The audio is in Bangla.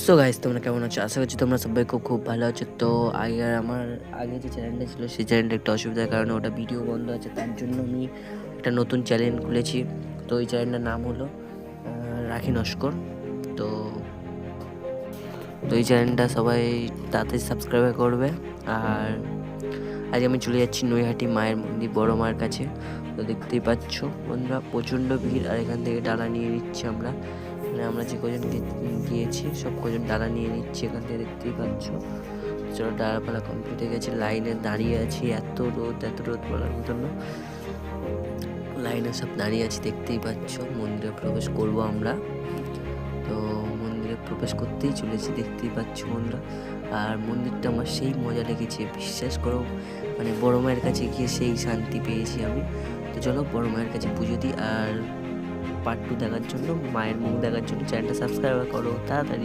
সো গাইস, তোমরা কেমন আছো? আশা করছি তোমরা সবাই খুব খুব ভালো আছো। তো আমার আগে যে চ্যানেলটা ছিল সেই চ্যানেলটা একটা অসুবিধার কারণে ওটা ভিডিও বন্ধ আছে, তার জন্য আমি একটা নতুন চ্যানেল খুলেছি। তো এই চ্যানেলটার নাম হলো রাখি নস্কর। তো তো এই চ্যানেলটা সবাই তাড়াতাড়ি সাবস্ক্রাইব করবে। আর আজ আমি চলে যাচ্ছি নৈহাটি মায়ের মন্দির, বড় মায়ের কাছে। তো দেখতেই পাচ্ছ বন্ধুরা, প্রচণ্ড ভিড়। আর এখান থেকে ডালা নিয়ে নিচ্ছি আমরা, মানে আমরা যে কজন গিয়েছি সব কজন ডালা নিয়ে নিচ্ছি এখান থেকে, দেখতেই পাচ্ছ। চলো, ডালা ফালা কমপ্লিট হয়ে গেছে, লাইনে দাঁড়িয়ে আছি। এত রোদ বলার মতন না, লাইনে সব দাঁড়িয়ে আছি, দেখতেই পাচ্ছ। মন্দিরে প্রবেশ করব আমরা। তো মন্দিরে প্রবেশ করতেই চলেছি, দেখতেই পাচ্ছ বন্ধুরা। আর মন্দিরটা আমার সেই মজা লেগেছে, বিশ্বাস করো। মানে বড় মায়ের কাছে গিয়ে সেই শান্তি পেয়েছি আমি। তো চলো বড় মায়ের কাছে পুজো দিই। আর পার্ট 2 দেখার জন্য, মায়ের মুখ দেখার জন্য চ্যানেলটা সাবস্ক্রাইব করো তাড়াতাড়ি।